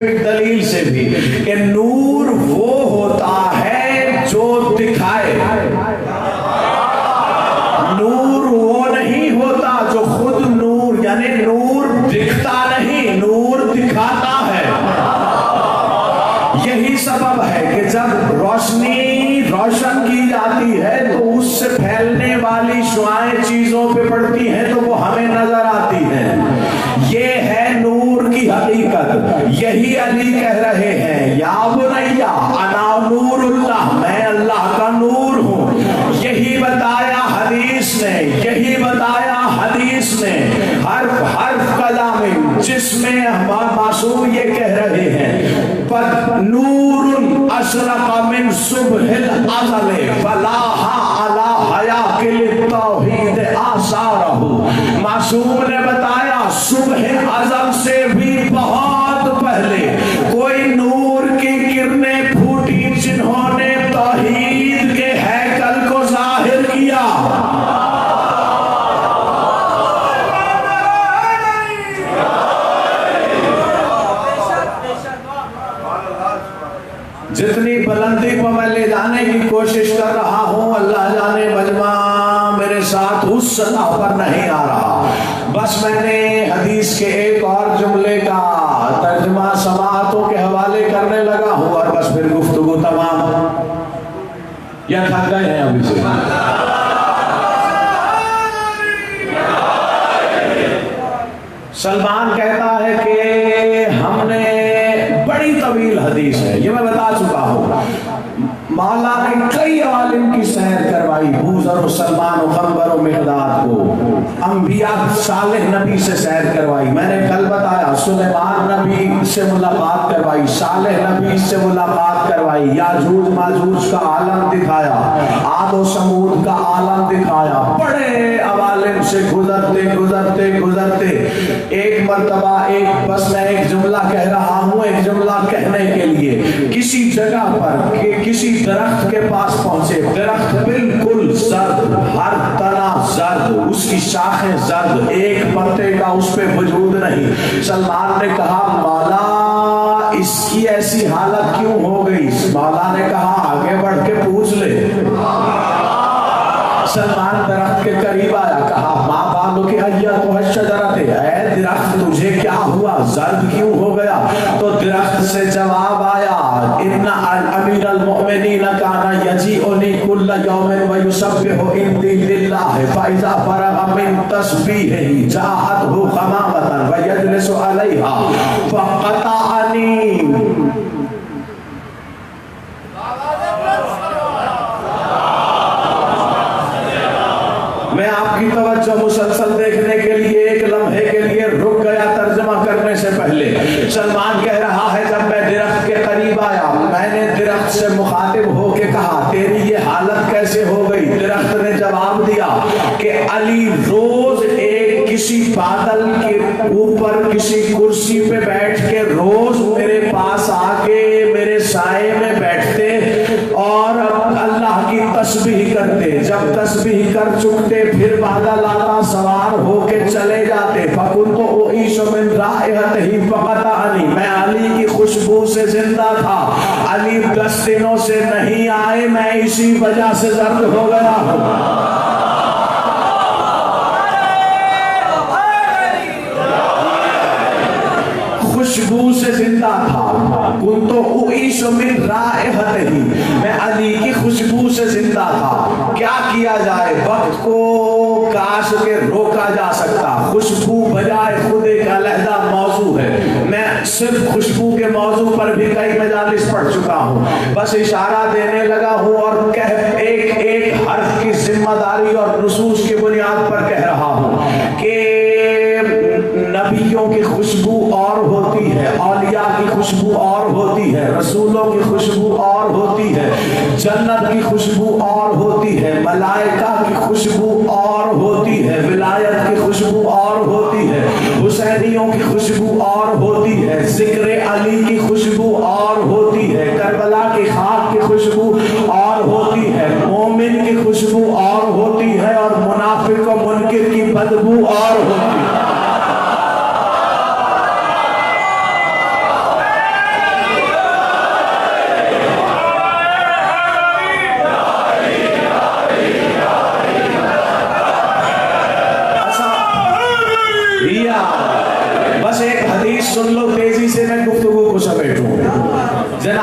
دلیل سے بھی کہ نور وہ ہوتا ہے جو دکھائے، نور وہ نہیں ہوتا جو خود نور، یعنی نور دکھتا نہیں، نور دکھاتا ہے۔ یہی سبب ہے کہ جب روشنی روشن کی جاتی ہے تو اس سے پھیلنے والی شعاعیں چیزوں پہ پڑتی ہیں تو وہ ہمیں نظر آتی ہیں۔ یہ ہے نور کی حقیقت۔ یہی علی کہہ رہے ہیں یا بنیا انا نور اللہ، میں اللہ کا نور ہوں۔ یہی بتایا حدیث نے، یہی بتایا حدیث نے، حرف حرف کلام جس میں معصوم یہ کہہ رہے ہیں نور اشرق من صبح الازل فلاح علی حیاء التوحید آثارہ۔ معصوم نے بتایا صبح ازل سے بھی بہت پہلے کوئی نور کی کرنیں پھوٹی جنہوں نے توحید کے ہیکل کو ظاہر کیا۔ جتنی بلندی کو میں لے جانے کی کوشش کر رہا ہوں، اللہ جانے مجمع میرے ساتھ اس سطح پر نہیں آ رہا۔ بس میں نے حدیث کے ایک اور جملے کا ترجمہ سماعتوں کے حوالے کرنے لگا ہوں اور بس پھر گفتگو تمام۔ یا تھک گئے ہیں ابھی سے؟ سلمان کہتا ہے کہ ہم نے بڑی طویل حدیث ہے، یہ میں بتا چکا ہوں، مولا نے کئی عالم کی سیر کروائی، بوذر و سلمان و قنبر و مقداد کو، انبیاء صالح نبی سے سیر کروائی، میں نے کل بتایا سلیمان نبی سے ملاقات کروائی، صالح نبی سے ملاقات کروائی، یاجوج ماجوج کا عالم دکھایا، عاد و سمود کا عالم دکھایا، بڑے عوالم سے گزرتے گزرتے گزرتے ایک مرتبہ بس میں ایک جملہ کہہ رہا ہوں، ایک جملہ کہنے کے لیے کسی جگہ پر کسی درخت کے پاس پہنچے، درخت بالکل زرد، ہر تنا زرد، اس کی شاخیں زرد، ایک پتے کا اس پہ وجود نہیں۔ سلمان نے کہا مولا اس کی ایسی حالت کیوں ہو گئی؟ مولا نے کہا آگے بڑھ کے پوچھ لے۔ سلمان درخت کے قریب آیا، کہا ماں بالو کی حیات و شجرت، اے درخت تجھے کیا ہوا، زرد کیوں ہو گیا؟ تو درخت سے جواب آیا ان امیر المؤمنین کان یجیئنی کل یوم ویسبح عندی للہ فاذا فرغ من تسبیحہ جاءتہ غمامۃ ویجلس علیہا فقطعنی۔ میں آپ کی توجہ مسلسل دیکھنے کے لیے ایک لمحے کے لیے رک گیا ترجمہ کرنے سے پہلے۔ سلمان کہہ رہا ہے جب میں درخت کے قریب آیا میں نے درخت سے مخاطب ہو کے کہا تیری یہ حالت کیسے ہو گئی؟ درخت نے جواب دیا کہ علی روز ایک کسی بادل کے اوپر کسی کرسی پہ بیٹھ کے روز میرے پاس آ کے میرے سائے میں بیٹھتے اور اللہ کی تسبیح کرتے، جب تسبیح کر چکتے پھر بادل آتا سوار ہو کے چلے جاتے، فَكُنْتُ أُعِيشُ مِنْ رَائِحَتِهِ فَقَطَعَنِي، میں علی کی خوشبو سے زندہ تھا، علی 10 دنوں سے نہیں آئے، میں اسی وجہ سے زرد ہو گیا ہوں۔ خوشبو سے زندہ تھا، كُنْتُ أُعِيشُ مِنْ رَائِحَتِهِ، میں علی کی خوشبو سے زندہ تھا۔ کیا کیا جائے؟ وقت کو کاش کے روکا جا سکتا، خوشبو بجائے خود ایک علیحدہ موضوع ہے، میں صرف خوشبو کے موضوع پر بھی کئی مجالس پڑھ چکا ہوں، بس اشارہ دینے لگا ہوں اور ایک ایک حرف کی ذمہ داری اور نصوص کی بنیاد پر کہہ رہا ہوں کہ نبیوں کی خوشبو اور ہوتی ہے، اولیاء کی خوشبو اور ہوتی ہے، رسولوں کی خوشبو اور ہوتی ہے، جنت کی خوشبو اور ہوتی ہے، ملائکہ کی خوشبو اور ہوتی ہے، ولایت کی خوشبو اور ہوتی ہے، حسینیوں کی خوشبو اور ہوتی ہے، ذکر علی کی خوشبو اور ہوتی ہے، کربلا کی خاک کی خوشبو اور ہوتی ہے، مومن کی خوشبو اور ہوتی ہے، اور منافق و منکر کی بدبو اور ہوتی ہے۔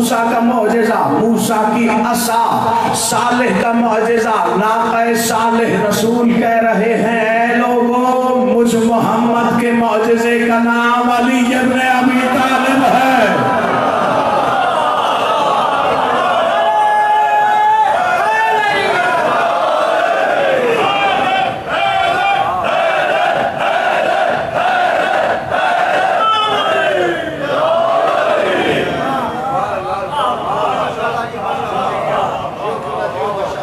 موسیٰ کا معجزہ موسیٰ کی عصا، صالح کا معجزہ ناقہ صالح، رسول کہہ رہے ہیں اے لوگوں مجھ محمد کے معجزے کا نام علی ابن ابی طالب ہے۔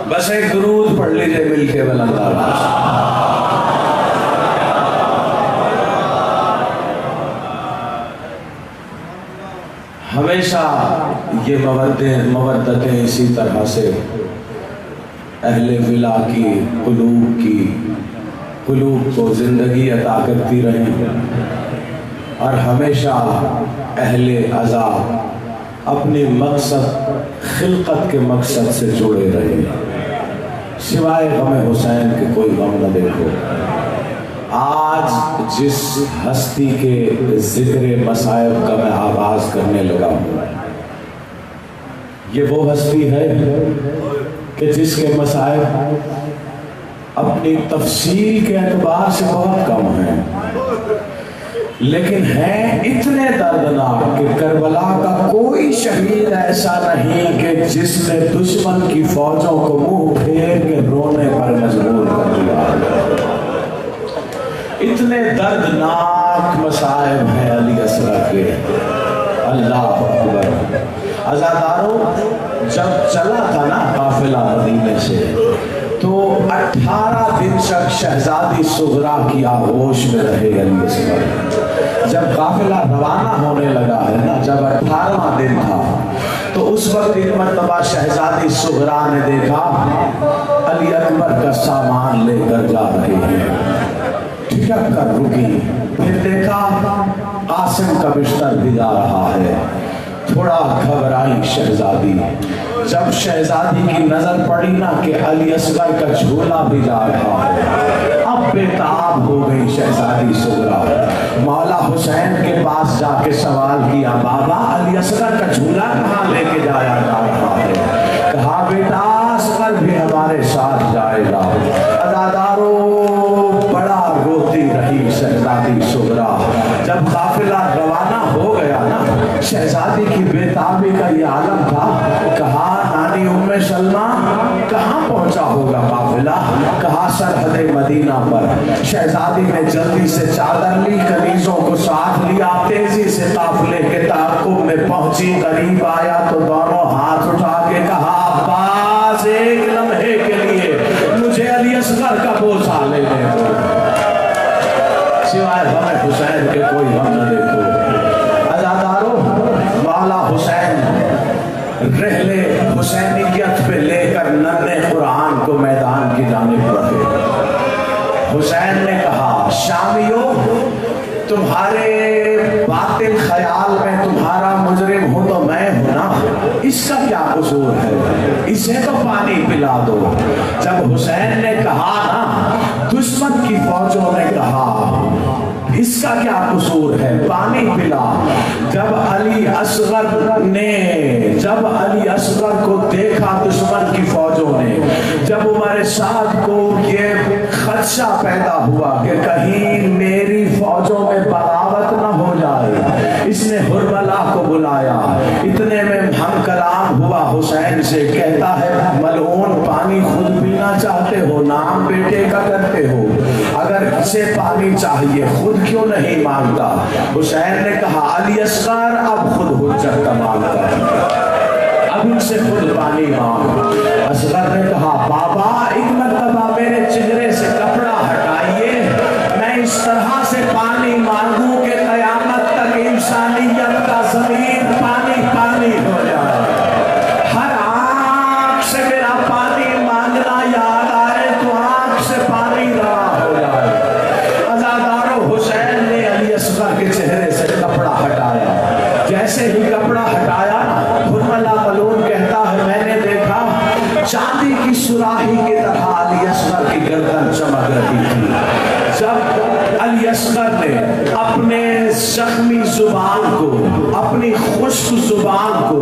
بس ایک درود پڑھ لیجئے مل کے بلند آواز۔ ہمیشہ یہ مودتیں اسی طرح سے اہل ولا کی قلوب کو زندگی عطا کرتی رہیں، اور ہمیشہ اہل عذاب اپنی مقصد خلقت کے مقصد سے جڑے رہے، سوائے غم حسین کے کوئی غم نہ دیکھو۔ آج جس ہستی کے ذکر مصائب کا میں آغاز کرنے لگا ہوں، یہ وہ ہستی ہے کہ جس کے مصائب اپنی تفصیل کے اعتبار سے بہت کم ہیں، لیکن ہیں اتنے دردناک کہ کربلا کا کوئی شہید ایسا نہیں کہ جس نے دشمن کی فوجوں کو منہ پھیر کے رونے پر مجبور کر دیا۔ اتنے دردناک مصائب ہیں علی اصغر کے، اللہ اکبر۔ عزاداروں، جب چلا تھا نا قافلہ مدینے سے تو 18 دن تک شہزادی صغرا کی آغوش میں رہے علی اصغر۔ جب قافلہ روانہ ہونے لگا ہے نا، جب 18واں دن تھا تو اس وقت ایک مرتبہ شہزادی صغرا نے دیکھا علی اکبر کا سامان لے کر جا رہے ہیں، ٹھٹک کر رکی، پھر دیکھا قاسم کا بستر بھی جا رہا ہے، تھوڑا گھبرائی شہزادی۔ جب شہزادی کی نظر پڑی نا کہ علی اصغر کا جھولا بھی جا رہا ہے، اب بے تاب ہو گئی شہزادی صغرا، مولا حسین کے پاس جا کے سوال کیا بابا علی اصغر کا جھولا کہاں لے کے جایا جا رہا ہے؟ کہا بیٹا اصغر بھی ہمارے ساتھ جائے گا۔ عزاداروں، بڑا روتی رہی شہزادی صغرا۔ جب قافلہ روانہ ہو گیا نا، شہزادی کی بے تابی کا یہ عالم تھا، کہا نانی ام سلمہ کہاں پہنچا ہوگا قافلہ؟ کہا سرحد مدینہ پر۔ شہزادی نے جلدی سے چادر لی، کنیزوں کو ساتھ لیا، تیزی سے قافلے کے تعاقب میں پہنچی، قریب آیا تو دونوں ہاتھ اٹھا کے کہا عباس ایک لمحے کے لیے مجھے علی اصغر کا بوسہ لے لے دو، سوائے غم حسین کے کوئی غم نہ دیکھو۔ عزاداروں، مولا حسین رحلے حسینیت پہ لے کر ننھے قرآن کو میدان کی جانب بڑھے۔ حسین نے کہا شامیوں، تمہارے باطل خیال میں تمہارا مجرم ہوں تو میں ہوں نا، اس کا کیا قصور ہے؟ اسے تو پانی پلا دو۔ جب حسین نے کہا نا، دشمن کی فوجوں نے کہا اس کا کیا قصور ہے، پانی پلا۔ جب علی اصغر کو دیکھا دشمن کی فوجوں نے، جب عمر سعد کو یہ خدشہ پیدا ہوا کہ کہیں میری فوجوں میں بغاوت نہ ہو جائے، اس نے حرملہ کو بلایا۔ اتنے میں ہم کلام ہوا حسین سے، کہتا ہے ملعون پانی خود پینا چاہتے ہو، نام بیٹے کا کرتے ہو، اگر اسے پانی چاہیے خود کیوں نہیں مانگتا؟ حسین نے کہا علی اصغر اب خود حجت کا مانگتا ہے، اب ان سے خود پانی مانگ۔ اصغر نے کہا بابا ایک مرتبہ میرے چہرے سے کپڑا ہٹائیے، میں اس طرح سے پانی مانگوں کہ قیامت تک انسانیت کا زمین پانی پانی ہو جائے، ہر آنکھ سے میرا پانی مانگنا یاد آئے تو آنکھ سے پانی رہا ہو جائے۔ عزادارو، حسین نے علی اصغر کے چہرے سے کپڑا ہٹایا، جیسے ہی کپڑا ہٹایا حرملہ ملعون کہتا ہے میں نے دیکھا چاندی کی سراہی کی طرح علی اصغر کی گردن چمک رہی تھی۔ جب علی اصغر نے اپنے زخمی زبان کو، اپنی خشک زبان کو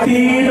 3